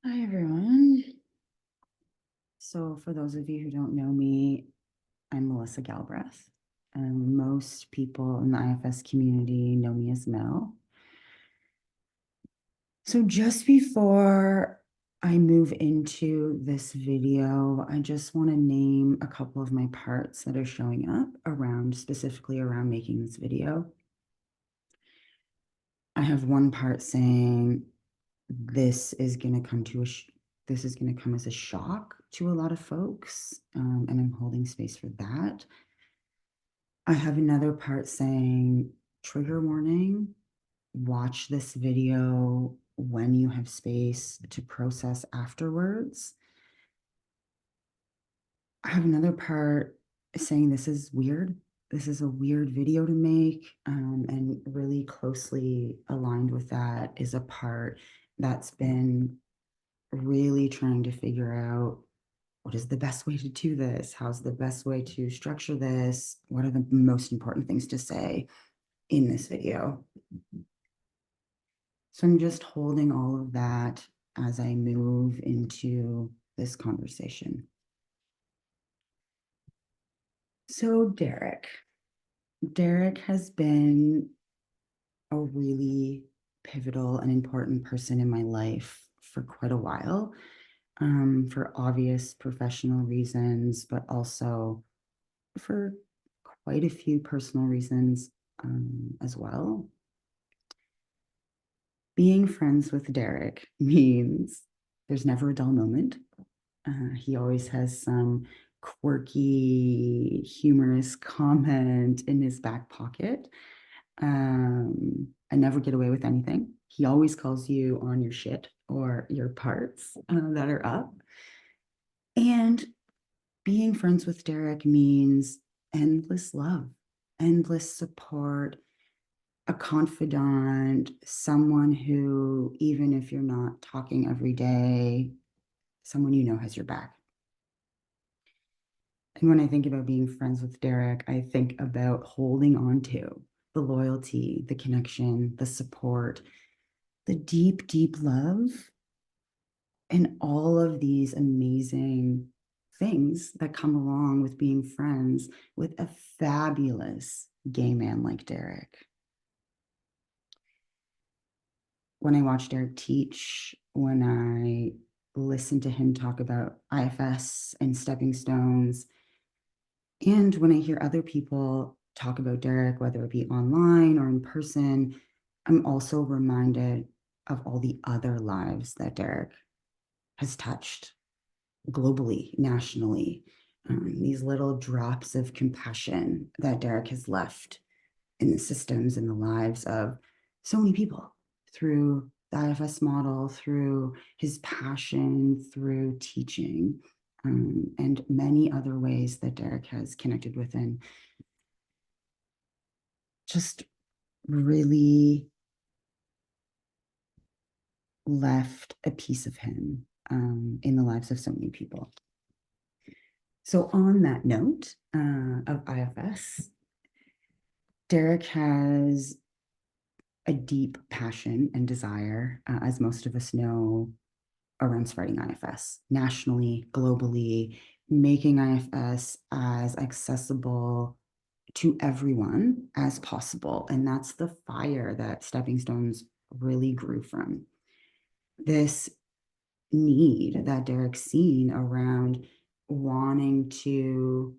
Hi, everyone. So for those of you who don't know me, I'm Melissa Galbraith, and most people in the IFS community know me as Mel. So just before I move into this video, I just want to name a couple of my parts that are showing up specifically around making this video. I have one part saying this is going to come as a shock to a lot of folks, and I'm holding space for that. I have another part saying trigger warning, watch this video when you have space to process afterwards. I have another part saying this is weird. This is a weird video to make, and really closely aligned with that is a part that's been really trying to figure out what is the best way to do this? How's the best way to structure this? What are the most important things to say in this video? So I'm just holding all of that as I move into this conversation. So Derek has been a really pivotal and important person in my life for quite a while, for obvious professional reasons, but also for quite a few personal reasons as well. Being friends with Derek means there's never a dull moment. He always has some quirky, humorous comment in his back pocket. I never get away with anything. He always calls you on your shit or your parts that are up. And being friends with Derek means endless love, endless support, a confidant, someone who, even if you're not talking every day, someone you know has your back. And when I think about being friends with Derek, I think about holding on to the loyalty, the connection, the support, the deep, deep love, and all of these amazing things that come along with being friends with a fabulous gay man like Derek. When I watch Derek teach, when I listen to him talk about IFS and stepping stones, and when I hear other people talk about Derek, whether it be online or in person, I'm also reminded of all the other lives that Derek has touched globally, nationally. These little drops of compassion that Derek has left in the systems and the lives of so many people through the IFS model, through his passion, through teaching, and many other ways that Derek has connected with and just really left a piece of him in the lives of so many people. So on that note of IFS, Derek has a deep passion and desire, as most of us know, around spreading IFS nationally, globally, making IFS as accessible to everyone as possible. And that's the fire that Stepping Stones really grew from. This need that Derek's seen around wanting to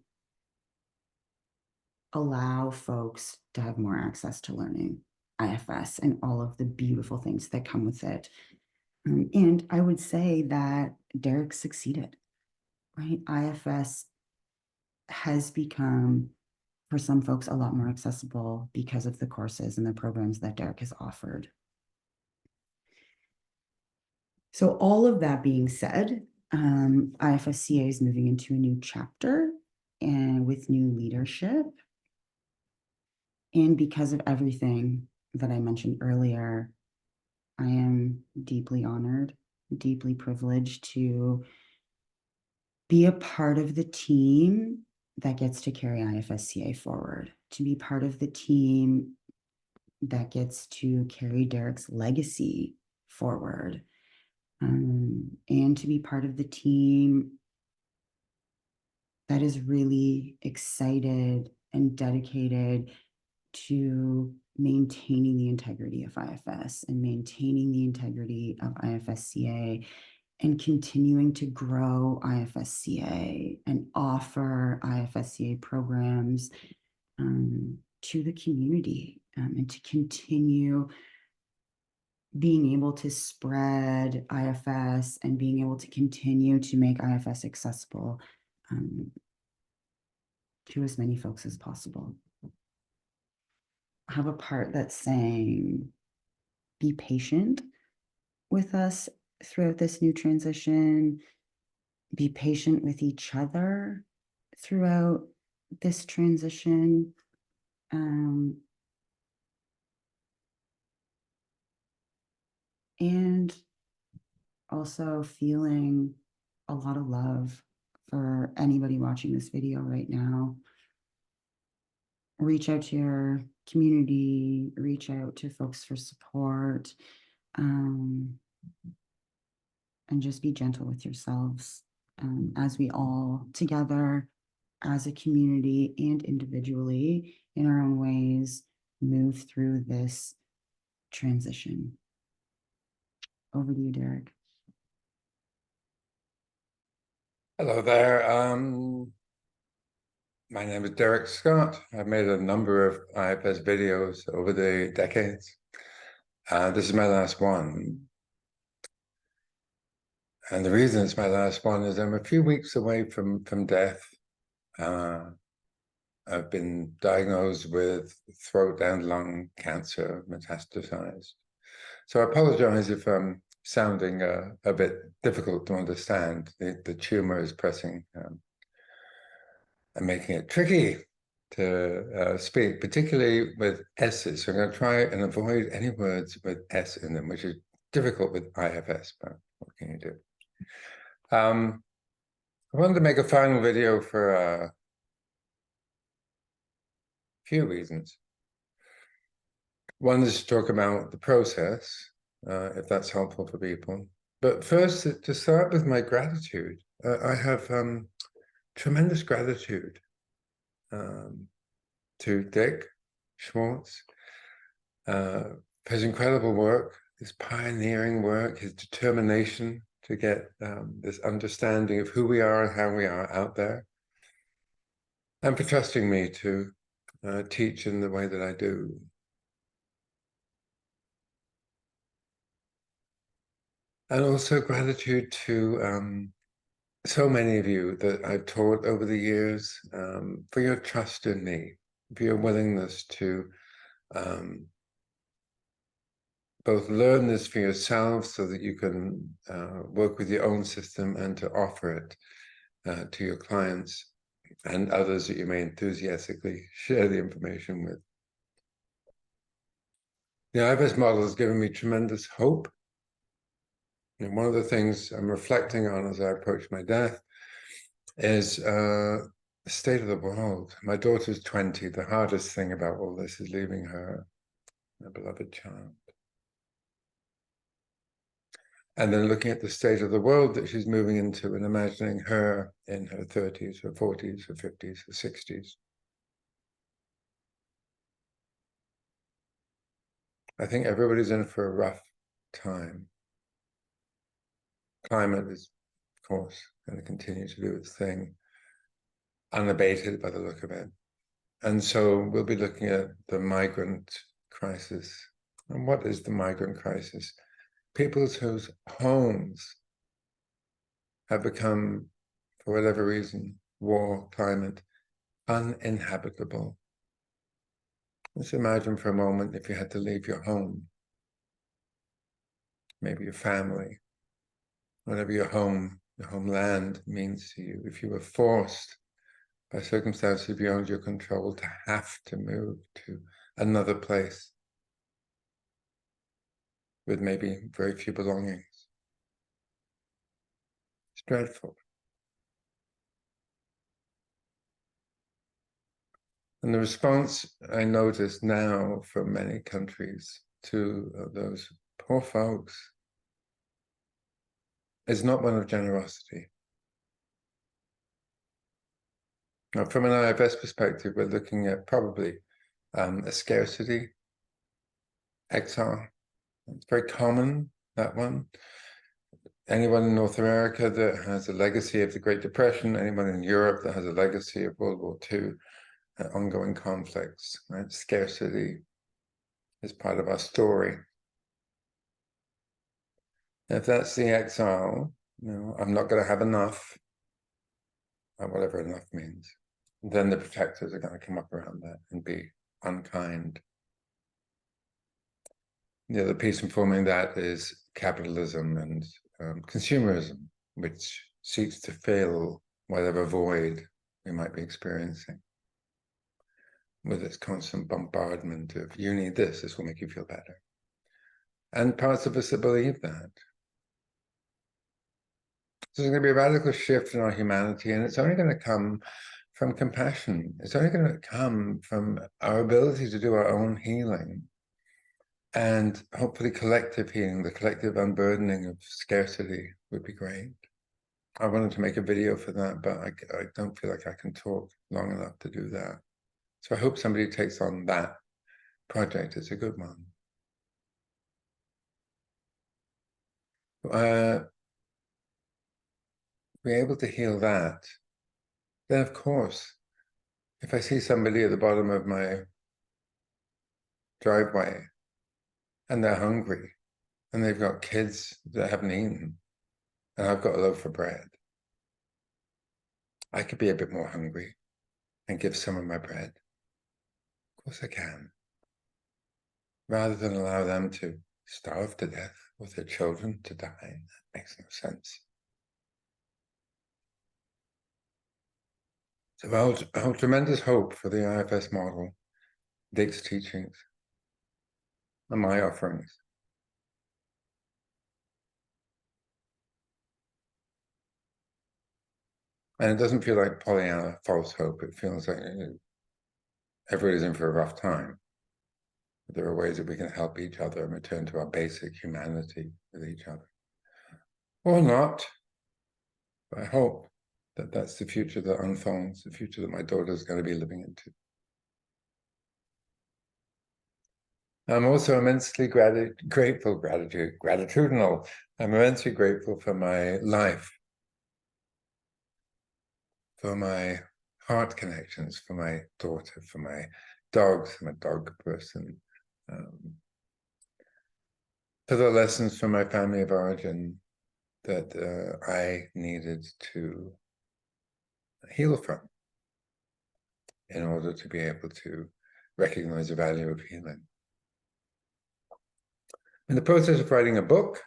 allow folks to have more access to learning IFS and all of the beautiful things that come with it. And I would say that Derek succeeded, right? IFS has become, for some folks, a lot more accessible because of the courses and the programs that Derek has offered. So all of that being said, IFSCA is moving into a new chapter and with new leadership. And because of everything that I mentioned earlier, I am deeply honored, deeply privileged to be a part of the team that gets to carry IFSCA forward, to be part of the team that gets to carry Derek's legacy forward. and to be part of the team that is really excited and dedicated to maintaining the integrity of IFS and maintaining the integrity of IFSCA and continuing to grow IFSCA and offer IFSCA programs to the community, and to continue being able to spread IFS and being able to continue to make IFS accessible to as many folks as possible. I have a part that's saying, be patient with us throughout this new transition, be patient with each other throughout this transition. And also feeling a lot of love for anybody watching this video right now. Reach out to your community, reach out to folks for support, and just be gentle with yourselves as we all together, as a community and individually in our own ways, move through this transition. Over to you, Derek. Hello there. My name is Derek Scott. I've made a number of IFS videos over the decades. This is my last one. And the reason it's my last one is I'm a few weeks away from death. I've been diagnosed with throat and lung cancer, metastasized. So I apologize if I'm sounding a bit difficult to understand. The tumor is pressing and making it tricky to speak, particularly with S's. So I'm going to try and avoid any words with S in them, which is difficult with IFS, but what can you do? I wanted to make a final video for a few reasons. One is to talk about the process, if that's helpful for people. But first, to start with my gratitude. I have tremendous gratitude to Dick Schwartz for his incredible work, his pioneering work, his determination to get this understanding of who we are and how we are out there, and for trusting me to teach in the way that I do. And also gratitude to so many of you that I've taught over the years, for your trust in me, for your willingness to both learn this for yourselves so that you can work with your own system, and to offer it to your clients and others that you may enthusiastically share the information with. The IFS model has given me tremendous hope. And one of the things I'm reflecting on as I approach my death is the state of the world. My daughter's 20. The hardest thing about all this is leaving her beloved child. And then looking at the state of the world that she's moving into and imagining her in her 30s, her 40s, her 50s, her 60s. I think everybody's in for a rough time. Climate is, of course, going to continue to do its thing, unabated by the look of it. And so we'll be looking at the migrant crisis. And what is the migrant crisis? People whose homes have become, for whatever reason, war, climate, uninhabitable. Let's imagine for a moment if you had to leave your home, maybe your family, whatever your homeland means to you. If you were forced by circumstances beyond your control to have to move to another place with maybe very few belongings. It's dreadful. And the response I notice now from many countries to those poor folks is not one of generosity. Now, from an IFS perspective, we're looking at probably a scarcity, exile. It's very common, that one. Anyone in North America that has a legacy of the Great Depression, anyone in Europe that has a legacy of World War II, ongoing conflicts, right? Scarcity is part of our story. If that's the exile, I'm not going to have enough, whatever enough means, then the protectors are going to come up around that and be unkind. The piece informing that is capitalism and consumerism, which seeks to fill whatever void we might be experiencing with its constant bombardment of, you need this will make you feel better. And parts of us that believe that. So there's going to be a radical shift in our humanity, and it's only going to come from compassion. It's only going to come from our ability to do our own healing. And hopefully collective healing, the collective unburdening of scarcity would be great. I wanted to make a video for that, but I don't feel like I can talk long enough to do that. So I hope somebody takes on that project. It's a good one. Be able to heal that, then of course, if I see somebody at the bottom of my driveway and they're hungry and they've got kids that haven't eaten and I've got a loaf of bread, I could be a bit more hungry and give some of my bread. Of course I can. Rather than allow them to starve to death or their children to die. That makes no sense. So I hold tremendous hope for the IFS model, Dick's teachings, and my offerings. And it doesn't feel like Pollyanna false hope. It feels like everybody's in for a rough time. But there are ways that we can help each other and return to our basic humanity with each other. Or not. But I hope that that's the future that unfolds, the future that my daughter is going to be living into. I'm also immensely gratitudinal. I'm immensely grateful for my life, for my heart connections, for my daughter, for my dogs. I'm a dog person. For the lessons from my family of origin that I needed to heal from in order to be able to recognize the value of healing. In the process of writing a book,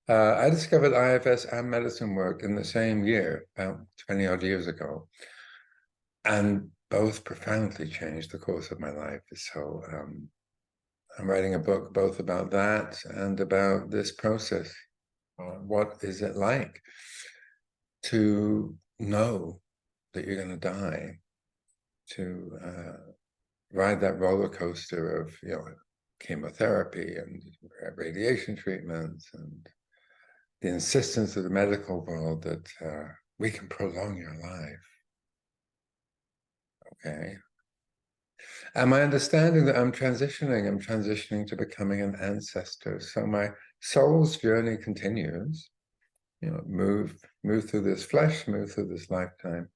I discovered IFS and medicine work in the same year, about 20 odd years ago, and both profoundly changed the course of my life. So I'm writing a book both about that and about this process. What is it like to know that you're going to die, to ride that roller coaster of chemotherapy and radiation treatments and the insistence of the medical world that we can prolong your life. Okay. And my understanding that I'm transitioning to becoming an ancestor. So my soul's journey continues, move through this flesh, move through this lifetime,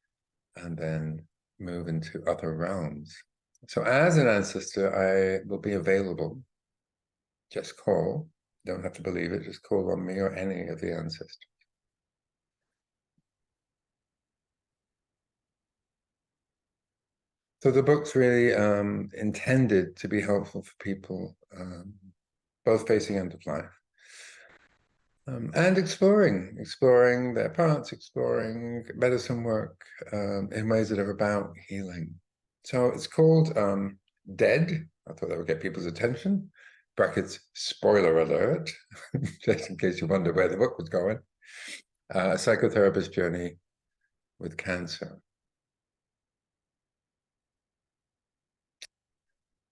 and then move into other realms. So as an ancestor, I will be available. Just call. Don't have to believe it. Just call on me or any of the ancestors. So the book's really intended to be helpful for people, both facing end of life and exploring their parts, exploring medicine work in ways that are about healing. So it's called Dead. I thought that would get people's attention. Brackets, spoiler alert, just in case you wonder where the book was going. A psychotherapist journey with cancer.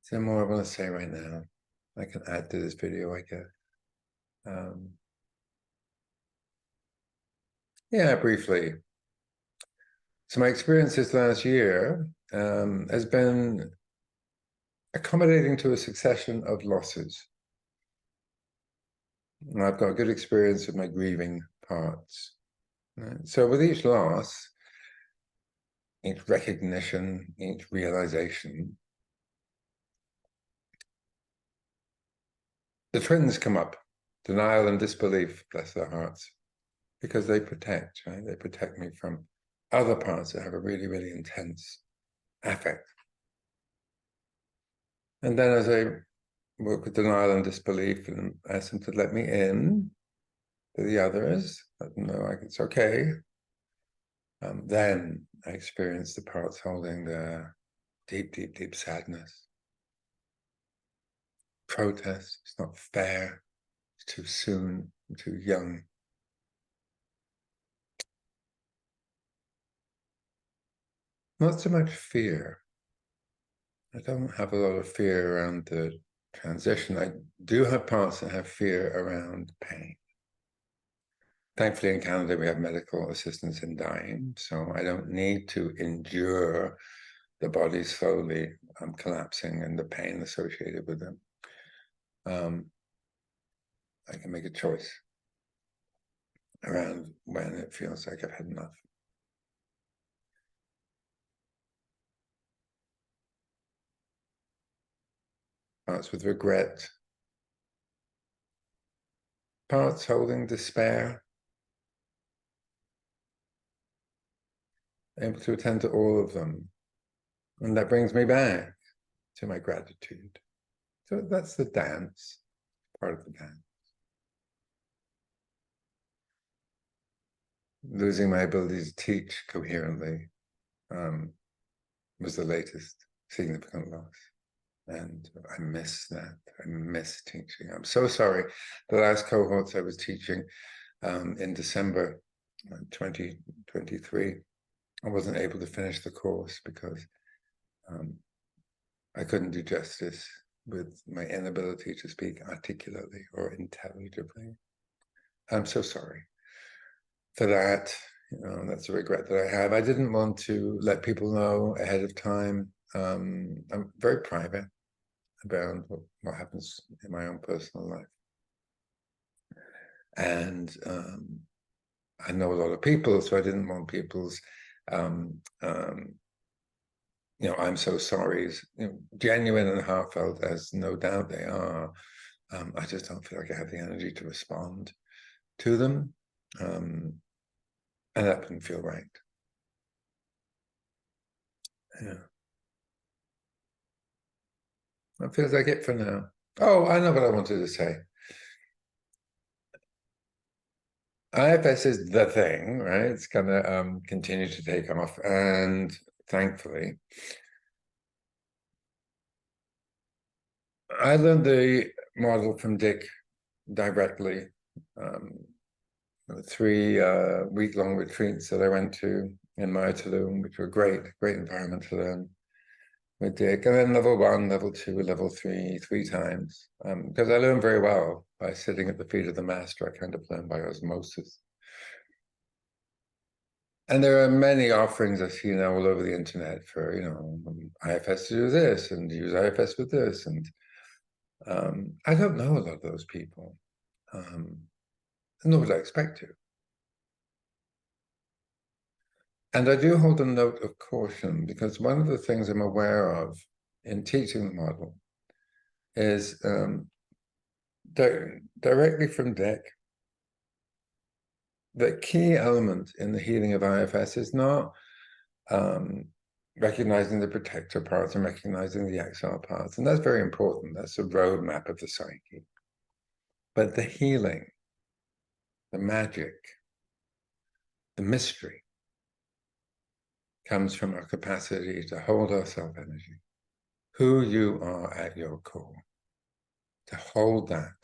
Is there more I want to say right now? I can add to this video, I guess. Yeah, briefly. So my experience this last year has been accommodating to a succession of losses. And I've got a good experience with my grieving parts. Right? So with each loss, each recognition, each realization, the twins come up, denial and disbelief, bless their hearts, because they protect, right? They protect me from other parts that have a really, really intense affect. And then as I work with denial and disbelief and ask them to let me in to the others, let them know like it's okay, then I experience the parts holding the deep, deep, deep sadness. Protest, it's not fair, it's too soon, I'm too young. Not so much fear. I don't have a lot of fear around the transition. I do have parts that have fear around pain. Thankfully, in Canada, we have medical assistance in dying, so I don't need to endure the body slowly collapsing and the pain associated with them. I can make a choice around when it feels like I've had enough. Parts with regret, parts holding despair, able to attend to all of them. And that brings me back to my gratitude. So that's the dance, part of the dance. Losing my ability to teach coherently was the latest significant loss. And I miss that. I miss teaching. I'm so sorry. The last cohorts I was teaching in December 2023, I wasn't able to finish the course because I couldn't do justice with my inability to speak articulately or intelligibly. I'm so sorry for that. That's a regret that I have. I didn't want to let people know ahead of time. I'm very private about what happens in my own personal life. And I know a lot of people, so I didn't want people's, I'm so sorry, genuine and heartfelt as no doubt they are. I just don't feel like I have the energy to respond to them. And that didn't feel right. Yeah. That feels like it for now. Oh, I know what I wanted to say. IFS is the thing, right? It's gonna continue to take off, and thankfully, I learned the model from Dick directly. 3 week-long retreats that I went to in Tulum, which were great environment to learn with Dick. And then level 1, level 2, level 3, 3 times. Because I learned very well by sitting at the feet of the master. I kind of learned by osmosis. And there are many offerings I see now all over the internet for, IFS to do this and use IFS with this. And I don't know a lot of those people. Nor would I expect to. And I do hold a note of caution because one of the things I'm aware of in teaching the model is directly from Dick, the key element in the healing of IFS is not recognizing the protector parts and recognizing the exile parts. And that's very important. That's the roadmap of the psyche. But the healing, the magic, the mystery comes from our capacity to hold our self-energy, who you are at your core, to hold that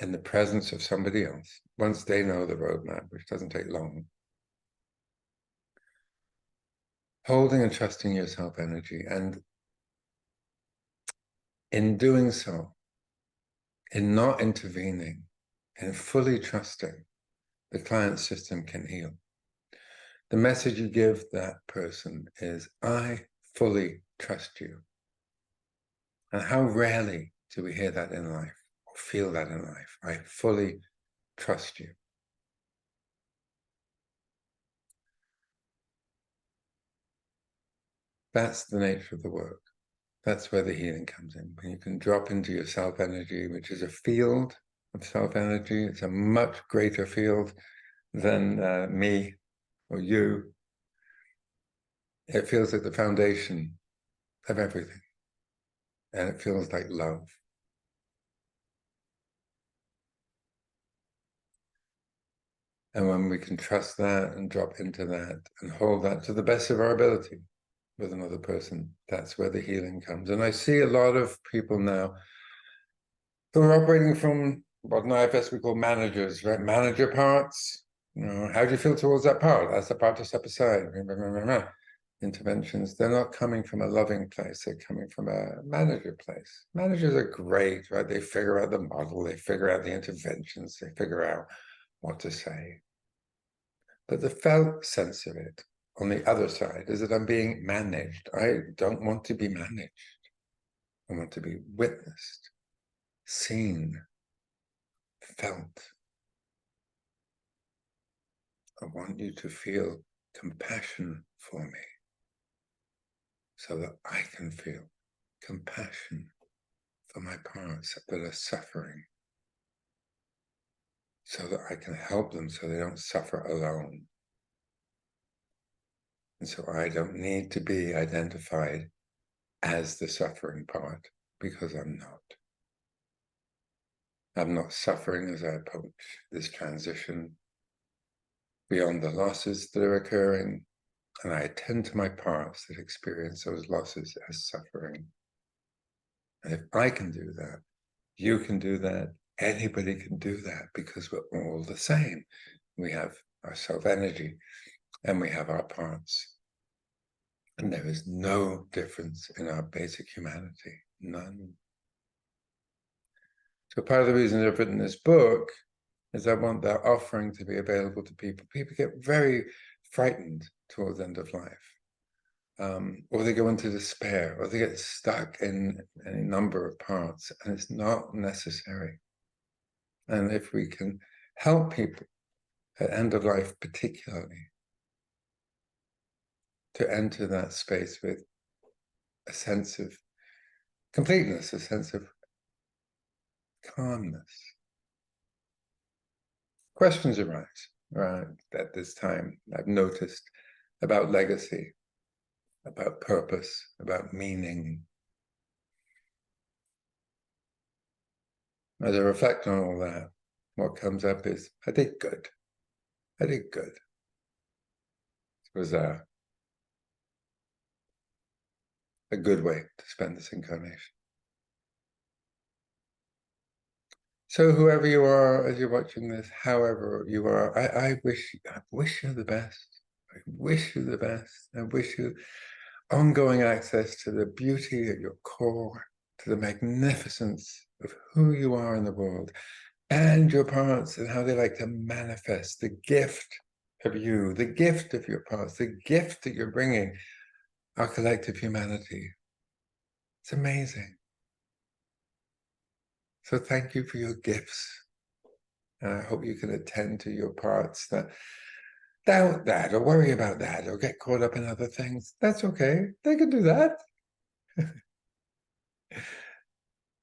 in the presence of somebody else, once they know the roadmap, which doesn't take long. Holding and trusting your self-energy, and in doing so, in not intervening, in fully trusting the client system can heal. The message you give that person is, I fully trust you. And how rarely do we hear that in life or feel that in life? I fully trust you. That's the nature of the work. That's where the healing comes in. When you can drop into your self-energy, which is a field of self-energy. It's a much greater field than me or you. It feels like the foundation of everything. And it feels like love. And when we can trust that and drop into that and hold that to the best of our ability with another person, that's where the healing comes. And I see a lot of people now who are operating from what in IFS we call managers, right? Manager parts. You know, how do you feel towards that part? That's the part to step aside. Interventions, they're not coming from a loving place, they're coming from a manager place. Managers are great, right? They figure out the model, they figure out the interventions, they figure out what to say. But the felt sense of it on the other side is that I'm being managed. I don't want to be managed. I want to be witnessed, seen, felt. I want you to feel compassion for me so that I can feel compassion for my parts that are suffering, so that I can help them so they don't suffer alone. And so I don't need to be identified as the suffering part, because I'm not. I'm not suffering as I approach this transition beyond the losses that are occurring, and I attend to my parts that experience those losses as suffering. And if I can do that, you can do that, anybody can do that, because we're all the same. We have our self-energy and we have our parts. And there is no difference in our basic humanity, none. So part of the reason I've written this book is I want that offering to be available to people. People get very frightened towards the end of life. Or they go into despair, or they get stuck in any number of parts, and it's not necessary. And if we can help people at end of life particularly to enter that space with a sense of completeness, a sense of calmness. Questions arise at this time, I've noticed, about legacy, about purpose, about meaning. As I reflect on all that, what comes up is, I did good. I did good. It was a good way to spend this incarnation. So whoever you are, as you're watching this, however you are, I wish you the best. I wish you the best. I wish you ongoing access to the beauty at your core, to the magnificence of who you are in the world, and your parts and how they like to manifest the gift of you, the gift of your parts, the gift that you're bringing our collective humanity. It's amazing. So thank you for your gifts. And I hope you can attend to your parts that doubt that or worry about that or get caught up in other things. That's okay. They can do that.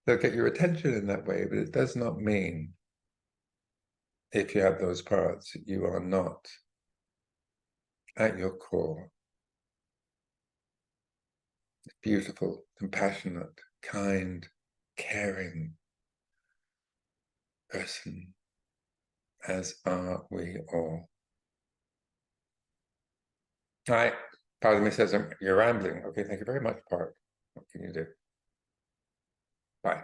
They'll get your attention in that way, but it does not mean, if you have those parts, you are not at your core beautiful, compassionate, kind, caring person, as are we all. All right, part of me says, you're rambling. Okay, thank you very much, Park. What can you do? Bye.